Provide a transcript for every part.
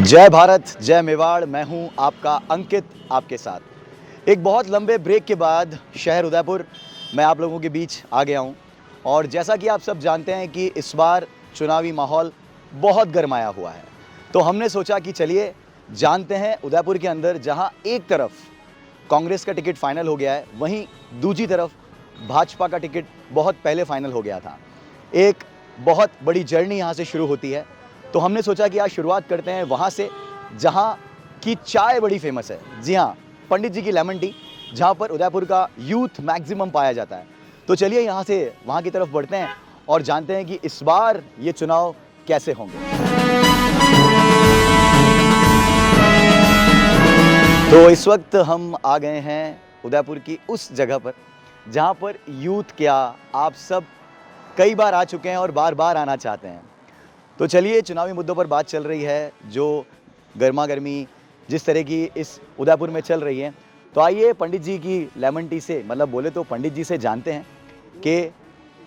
जय भारत, जय मेवाड़। मैं हूं आपका अंकित, आपके साथ। एक बहुत लंबे ब्रेक के बाद शहर उदयपुर मैं आप लोगों के बीच आ गया हूं। और जैसा कि आप सब जानते हैं कि इस बार चुनावी माहौल बहुत गरमाया हुआ है, तो हमने सोचा कि चलिए जानते हैं उदयपुर के अंदर, जहां एक तरफ कांग्रेस का टिकट फाइनल हो गया है, वहीं दूसरी तरफ भाजपा का टिकट बहुत पहले फाइनल हो गया था। एक बहुत बड़ी जर्नी यहाँ से शुरू होती है। तो हमने सोचा कि आज शुरुआत करते हैं वहाँ से जहाँ की चाय बड़ी फेमस है। जी हाँ, पंडित जी की लेमन टी, जहाँ पर उदयपुर का यूथ मैक्सिमम पाया जाता है। तो चलिए यहाँ से वहाँ की तरफ बढ़ते हैं और जानते हैं कि इस बार ये चुनाव कैसे होंगे। तो इस वक्त हम आ गए हैं उदयपुर की उस जगह पर जहाँ पर यूथ क्या आप सब कई बार आ चुके हैं और बार बार आना चाहते हैं। तो चलिए, चुनावी मुद्दों पर बात चल रही है, जो गर्मा गर्मी जिस तरह की इस उदयपुर में चल रही है, तो आइए पंडित जी की लेमन टी से, मतलब बोले तो पंडित जी से जानते हैं कि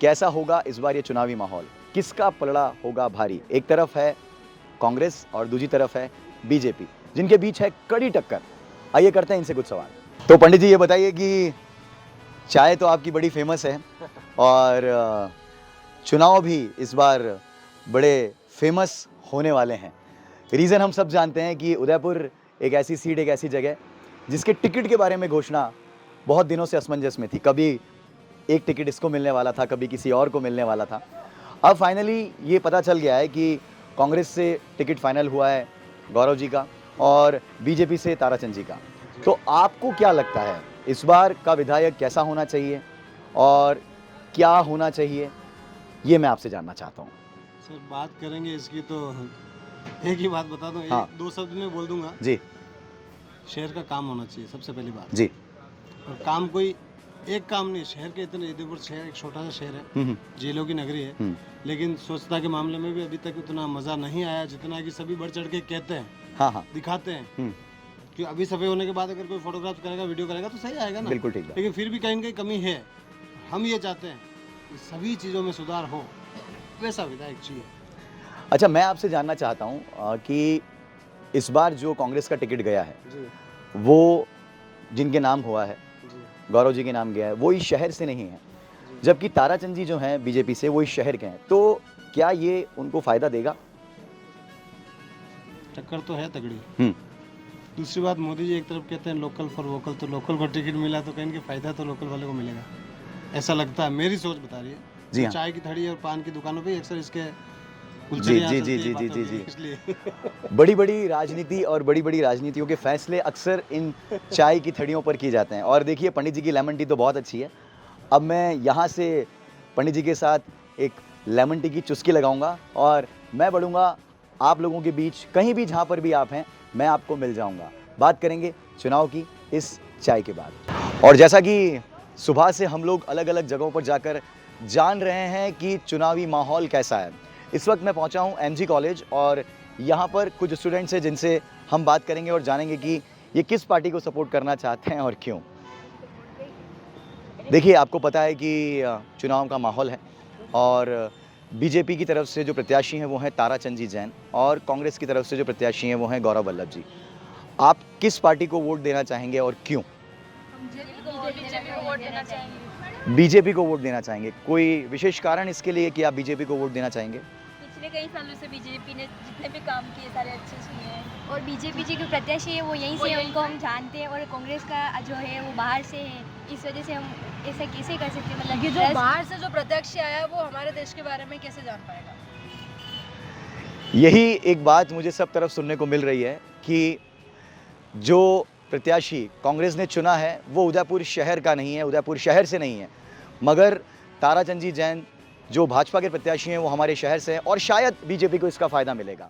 कैसा होगा इस बार ये चुनावी माहौल, किसका पलड़ा होगा भारी। एक तरफ है कांग्रेस और दूसरी तरफ है बीजेपी, जिनके बीच है कड़ी टक्कर। आइए करते हैं इनसे कुछ सवाल। तो पंडित जी ये बताइए कि चाय तो आपकी बड़ी फेमस है और चुनाव भी इस बार बड़े फेमस होने वाले हैं। रीज़न हम सब जानते हैं कि उदयपुर एक ऐसी सीट, एक ऐसी जगह जिसके टिकट के बारे में घोषणा बहुत दिनों से असमंजस में थी। कभी एक टिकट इसको मिलने वाला था, कभी किसी और को मिलने वाला था। अब फाइनली ये पता चल गया है कि कांग्रेस से टिकट फाइनल हुआ है गौरव जी का और बीजेपी से ताराचंद जी का। तो आपको क्या लगता है इस बार का विधायक कैसा होना चाहिए और क्या होना चाहिए, ये मैं आपसे जानना चाहता हूँ। सर बात करेंगे इसकी तो एक ही बात बता दूं, हाँ। एक दो शब्द में बोल दूंगा जी शहर का काम होना चाहिए सबसे पहली बात। जी। और काम कोई एक काम नहीं, शहर के इतने, उदयपुर शहर एक छोटा सा शहर है, झीलों की नगरी है, लेकिन स्वच्छता के मामले में भी अभी तक उतना मजा नहीं आया जितना कि सभी बढ़ चढ़ के कहते हैं। हाँ हाँ, दिखाते हैं कि अभी सफाई होने के बाद अगर कोई फोटोग्राफ करेगा, वीडियो करेगा तो सही आएगा ना। बिल्कुल ठीक है। लेकिन फिर भी कहीं ना कहीं कमी है। हम ये चाहते हैं कि सभी चीज़ों में सुधार हो, वैसा विधायक चाहिए। अच्छा, मैं आपसे जानना चाहता हूँ कि इस बार जो कांग्रेस का टिकट गया है जी वो जिनके नाम हुआ है, जी गौरव जी के नाम गया है, वो इस शहर से नहीं है, जबकि ताराचंद जी जो हैं बीजेपी से, वो इस शहर के हैं। तो क्या ये उनको फायदा देगा? टक्कर तो है तगड़ी। दूसरी बात, मोदी जी एक तरफ कहते हैं लोकल फॉर वोकल, तो लोकल को टिकट मिला तो कहीं फायदा तो लोकल वाले को मिलेगा, ऐसा लगता है। मेरी सोच बता रही है। जी हाँ। चाय की थड़ी और पान की दुकानों पे अक्सर इसके जी जी जी जी जी जी जी इसलिए बड़ी बड़ी राजनीति और बड़ी बड़ी राजनीतियों के फैसले अक्सर इन चाय की थड़ियों पर किए जाते हैं। और देखिए, पंडित जी की लेमन टी तो बहुत अच्छी है। अब मैं यहाँ से पंडित जी के साथ एक लेमन टी की चुस्की लगाऊंगा और मैं बढ़ूंगा आप लोगों के बीच। कहीं भी जहाँ पर भी आप हैं, मैं आपको मिल जाऊंगा। बात करेंगे चुनाव की इस चाय के बाद। और जैसा कि सुबह से हम लोग अलग अलग जगहों पर जाकर जान रहे हैं कि चुनावी माहौल कैसा है, इस वक्त मैं पहुंचा हूं एमजी कॉलेज और यहाँ पर कुछ स्टूडेंट्स हैं जिनसे हम बात करेंगे और जानेंगे कि ये किस पार्टी को सपोर्ट करना चाहते हैं और क्यों। देखिए, आपको पता है कि चुनाव का माहौल है और बीजेपी की तरफ से जो प्रत्याशी हैं वो हैं ताराचंद जी जैन और कांग्रेस की तरफ से जो प्रत्याशी हैं वो हैं गौरव वल्लभ जी। आप किस पार्टी को वोट देना चाहेंगे और क्यों? बीजेपी को वोट देना चाहेंगे। कोई विशेष कारण इसके लिए कि आप बीजेपी को वोट देना चाहेंगे? पिछले कई सालों से बीजेपी ने जितने भी काम किए सारे अच्छे किए हैं और बीजेपी जी के प्रत्याशी है वो यहीं से हैं, उनको हम जानते हैं। और कांग्रेस का जो है वो बाहर से है, इस वजह से हम ऐसा कैसे कर सकते हैं। मतलब ये जो बाहर से जो प्रत्याशी आया वो हमारे देश के बारे में कैसे जान पाएगा? यही एक बात मुझे सब तरफ सुनने को मिल रही है कि जो प्रत्याशी कांग्रेस ने चुना है वो उदयपुर शहर का नहीं है, उदयपुर शहर से नहीं है, मगर ताराचंद जी जैन जो भाजपा के प्रत्याशी हैं वो हमारे शहर से हैं और शायद बीजेपी को इसका फ़ायदा मिलेगा।